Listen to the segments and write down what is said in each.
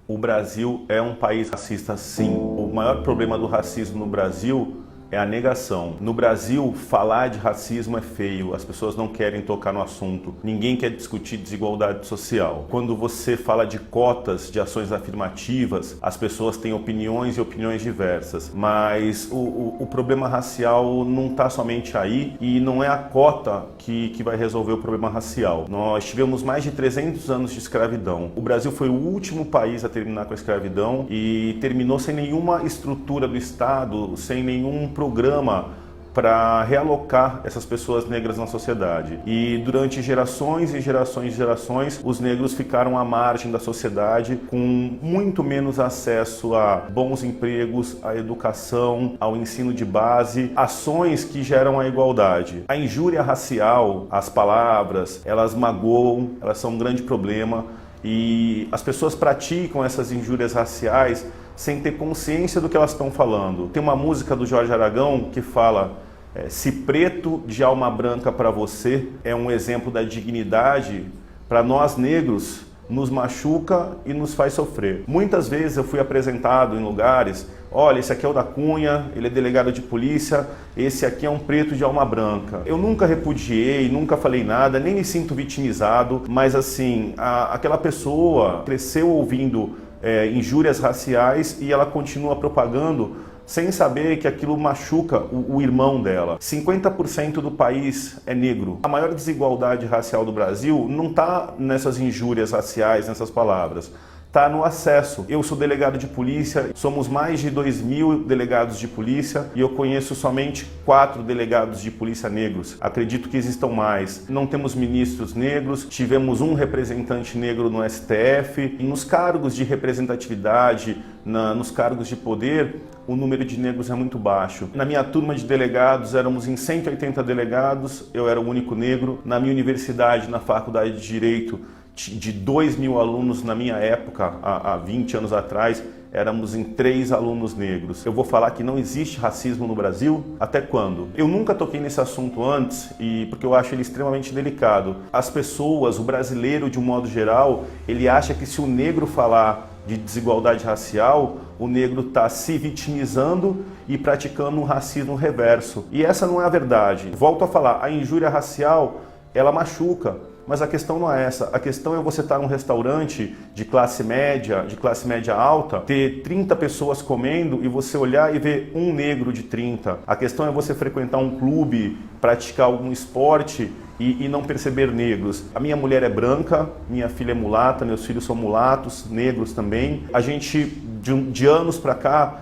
O Brasil é um país racista, sim. O maior problema do racismo no Brasil é a negação. No Brasil, falar de racismo é feio, as pessoas não querem tocar no assunto. Ninguém quer discutir desigualdade social. Quando você fala de cotas, de ações afirmativas, as pessoas têm opiniões e opiniões diversas. Mas o problema racial não está somente aí e não é a cota que vai resolver o problema racial. Nós tivemos mais de 300 anos de escravidão. O Brasil foi o último país a terminar com a escravidão e terminou sem nenhuma estrutura do Estado, sem nenhum programa para realocar essas pessoas negras na sociedade. E durante gerações e gerações e gerações, os negros ficaram à margem da sociedade com muito menos acesso a bons empregos, à educação, ao ensino de base, ações que geram a igualdade. A injúria racial, as palavras, elas magoam, elas são um grande problema e as pessoas praticam essas injúrias raciais sem ter consciência do que elas estão falando. Tem uma música do Jorge Aragão que fala: se preto de alma branca para você é um exemplo da dignidade, para nós negros nos machuca e nos faz sofrer. Muitas vezes eu fui apresentado em lugares: olha, esse aqui é o da Cunha, ele é delegado de polícia, esse aqui é um preto de alma branca. Eu nunca repudiei, nunca falei nada, nem me sinto vitimizado, mas assim, aquela pessoa cresceu ouvindo injúrias raciais e ela continua propagando sem saber que aquilo machuca o irmão dela. 50% do país é negro. A maior desigualdade racial do Brasil não está nessas injúrias raciais, nessas palavras. Está no acesso. Eu sou delegado de polícia, somos mais de 2.000 delegados de polícia e eu conheço somente 4 delegados de polícia negros. Acredito que existam mais. Não temos ministros negros, tivemos um representante negro no STF e nos cargos de representatividade, nos cargos de poder, o número de negros é muito baixo. Na minha turma de delegados, éramos em 180 delegados, eu era o único negro. Na minha universidade, na faculdade de Direito, de 2.000 alunos na minha época, há 20 anos atrás, éramos em 3 alunos negros. Eu vou falar que não existe racismo no Brasil? Até quando? Eu nunca toquei nesse assunto antes, porque eu acho ele extremamente delicado. As pessoas, o brasileiro de um modo geral, ele acha que se o negro falar de desigualdade racial, o negro está se vitimizando e praticando um racismo reverso. E essa não é a verdade. Volto a falar, a injúria racial, ela machuca. Mas a questão não é essa, a questão é você estar num restaurante de classe média alta, ter 30 pessoas comendo e você olhar e ver um negro de 30. A questão é você frequentar um clube, praticar algum esporte e não perceber negros. A minha mulher é branca, minha filha é mulata, meus filhos são mulatos, negros também. A gente, de anos para cá,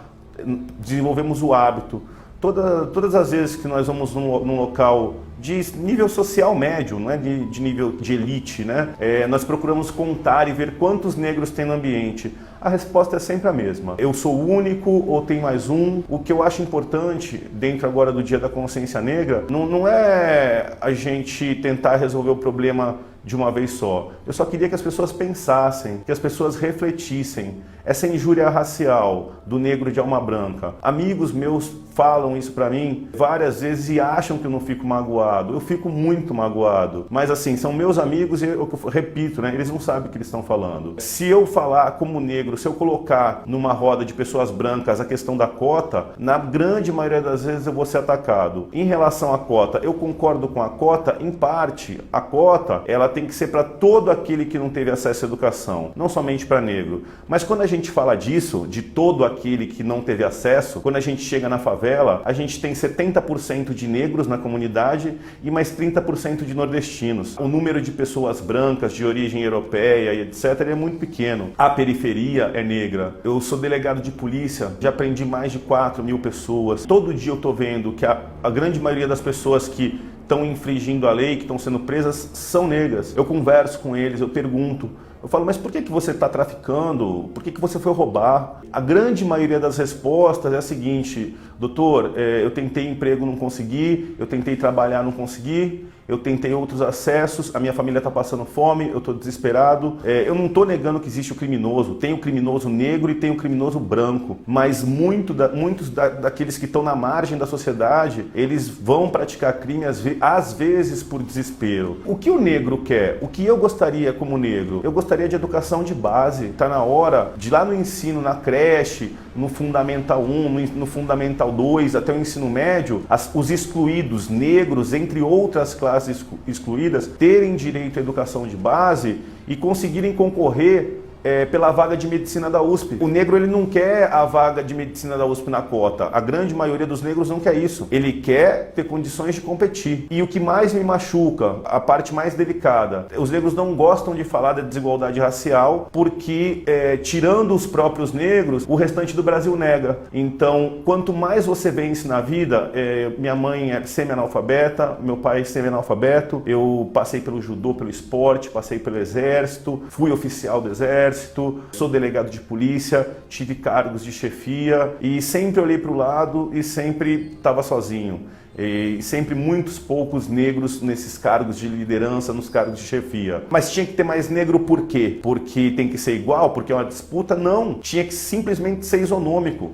desenvolvemos o hábito. Todas as vezes que nós vamos num local de nível social médio, não é de nível de elite, né? Nós procuramos contar e ver quantos negros tem no ambiente. A resposta é sempre a mesma. Eu sou o único ou tem mais um? O que eu acho importante, dentro agora do Dia da Consciência Negra, não é a gente tentar resolver o problema de uma vez só. Eu só queria que as pessoas pensassem, que as pessoas refletissem. Essa injúria racial do negro de alma branca. Amigos meus falam isso pra mim várias vezes e acham que eu não fico magoado. Eu fico muito magoado. Mas assim, são meus amigos e eu repito, né? Eles não sabem o que eles estão falando. Se eu falar como negro, se eu colocar numa roda de pessoas brancas a questão da cota, na grande maioria das vezes eu vou ser atacado. Em relação à cota, eu concordo com a cota em parte. A cota, ela tem que ser para todo aquele que não teve acesso à educação, não somente para negro. Mas quando a gente fala disso, de todo aquele que não teve acesso, quando a gente chega na favela, a gente tem 70% de negros na comunidade e mais 30% de nordestinos. O número de pessoas brancas de origem europeia e etc. é muito pequeno. A periferia é negra. Eu sou delegado de polícia, já aprendi mais de 4.000 pessoas. Todo dia eu estou vendo que a grande maioria das pessoas que estão infringindo a lei, que estão sendo presas, são negras. Eu converso com eles, eu pergunto. Eu falo, mas por que você está traficando? Por que você foi roubar? A grande maioria das respostas é a seguinte: doutor, eu tentei emprego, não consegui, eu tentei trabalhar, não consegui, eu tentei outros acessos, a minha família está passando fome, eu estou desesperado. Eu não estou negando que existe o criminoso, tem o criminoso negro e tem o criminoso branco, mas muitos daqueles que estão na margem da sociedade, eles vão praticar crime às vezes por desespero. O que o negro quer? O que eu gostaria como negro? Eu gostaria de educação de base. Está na hora de lá no ensino, na creche, no Fundamental 1, no Fundamental 2, até o ensino médio, os excluídos, negros, entre outras classes excluídas, terem direito à educação de base e conseguirem concorrer pela vaga de medicina da USP. O negro, ele não quer a vaga de medicina da USP na cota. A grande maioria dos negros não quer isso. Ele quer ter condições de competir. E o que mais me machuca, a parte mais delicada, os negros não gostam de falar da desigualdade racial porque, tirando os próprios negros, o restante do Brasil nega. Então, quanto mais você vence na vida, minha mãe é semi-analfabeta, meu pai é semi-analfabeto, eu passei pelo judô, pelo esporte, passei pelo exército, fui oficial do exército, sou delegado de polícia, tive cargos de chefia e sempre olhei para o lado e sempre estava sozinho. E sempre muitos poucos negros nesses cargos de liderança, nos cargos de chefia. Mas tinha que ter mais negro por quê? Porque tem que ser igual? Porque é uma disputa? Não. Tinha que simplesmente ser isonômico.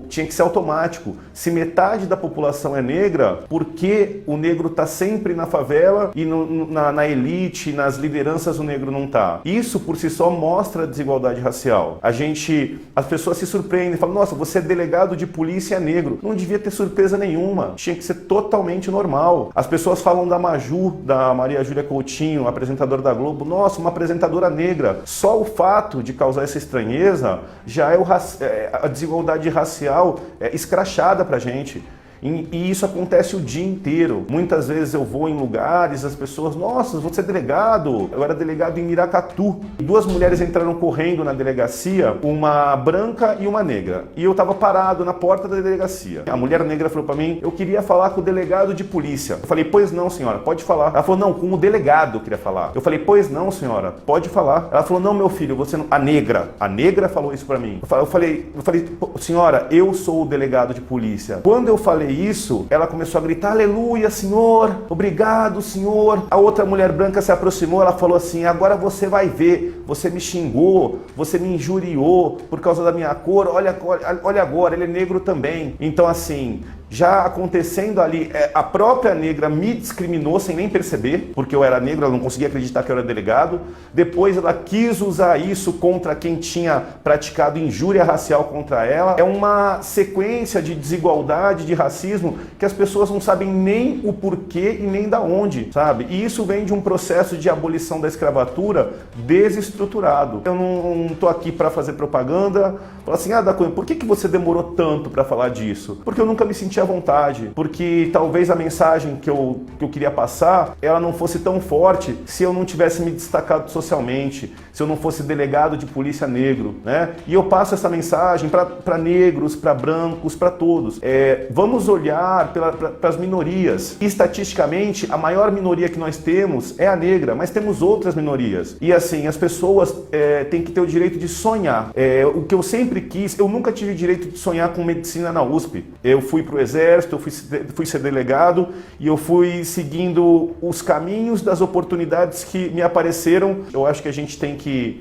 Tinha que ser automático. Se metade da população é negra, por que o negro está sempre na favela e na elite, nas lideranças o negro não está? Isso por si só mostra a desigualdade racial. As pessoas se surpreendem, falam, nossa, você é delegado de polícia e é negro. Não devia ter surpresa nenhuma. Tinha que ser totalmente normal. As pessoas falam da Maju, da Maria Júlia Coutinho, apresentadora da Globo. Nossa, uma apresentadora negra. Só o fato de causar essa estranheza já é a desigualdade racial escrachada pra gente. E isso acontece o dia inteiro. Muitas vezes eu vou em lugares, as pessoas, nossa, você é delegado? Eu era delegado em Miracatu. 2 mulheres entraram correndo na delegacia, uma branca e uma negra. E eu estava parado na porta da delegacia. A mulher negra falou para mim, eu queria falar com o delegado de polícia. Eu falei, pois não, senhora, pode falar. Ela falou, não, com o delegado eu queria falar. Eu falei, pois não, senhora, pode falar. Ela falou, não, meu filho, você não... A negra falou isso para mim. Eu falei, senhora, eu sou o delegado de polícia. Quando eu falei isso, ela começou a gritar, aleluia, senhor, obrigado, senhor. A outra mulher branca se aproximou, ela falou assim, agora você vai ver, você me xingou, você me injuriou por causa da minha cor, olha agora, ele é negro também. Então assim, já acontecendo ali, a própria negra me discriminou sem nem perceber, porque eu era negro, ela não conseguia acreditar que eu era delegado. Depois ela quis usar isso contra quem tinha praticado injúria racial contra ela. É uma sequência de desigualdade, de racismo, que as pessoas não sabem nem o porquê e nem da onde, sabe? E isso vem de um processo de abolição da escravatura desestruturado. Eu não estou aqui para fazer propaganda, falar assim, Da Cunha, por que você demorou tanto para falar disso? Porque eu nunca me senti à vontade, porque talvez a mensagem que eu queria passar, ela não fosse tão forte se eu não tivesse me destacado socialmente, se eu não fosse delegado de polícia negro, né? E eu passo essa mensagem para negros, para brancos, para todos. Vamos olhar para as minorias. Estatisticamente, a maior minoria que nós temos é a negra, mas temos outras minorias. E assim, as pessoas têm que ter o direito de sonhar. O que eu sempre quis, eu nunca tive direito de sonhar com medicina na USP. Eu fui para o exército, eu fui ser delegado e eu fui seguindo os caminhos das oportunidades que me apareceram. Eu acho que a gente tem que,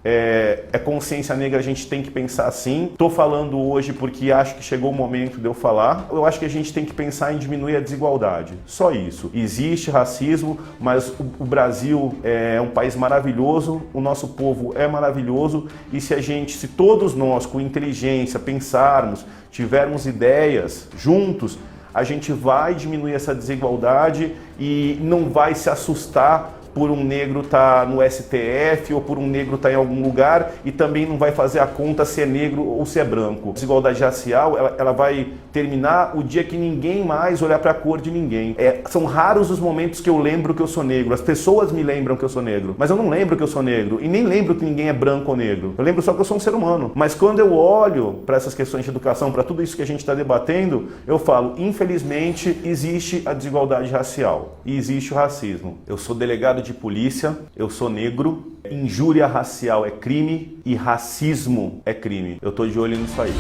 consciência negra, a gente tem que pensar assim. Estou falando hoje porque acho que chegou o momento de eu falar. Eu acho que a gente tem que pensar em diminuir a desigualdade. Só isso. Existe racismo, mas o Brasil é um país maravilhoso, o nosso povo é maravilhoso e se todos nós com inteligência pensarmos, tivermos ideias juntos, a gente vai diminuir essa desigualdade e não vai se assustar por um negro estar no STF ou por um negro estar em algum lugar e também não vai fazer a conta se é negro ou se é branco. A desigualdade racial, ela vai terminar o dia que ninguém mais olhar para a cor de ninguém. São raros os momentos que eu lembro que eu sou negro. As pessoas me lembram que eu sou negro, mas eu não lembro que eu sou negro e nem lembro que ninguém é branco ou negro. Eu lembro só que eu sou um ser humano. Mas quando eu olho para essas questões de educação, para tudo isso que a gente está debatendo, eu falo, infelizmente, existe a desigualdade racial e existe o racismo. Eu sou delegado de polícia, eu sou negro, injúria racial é crime e racismo é crime. Eu tô de olho nisso aí.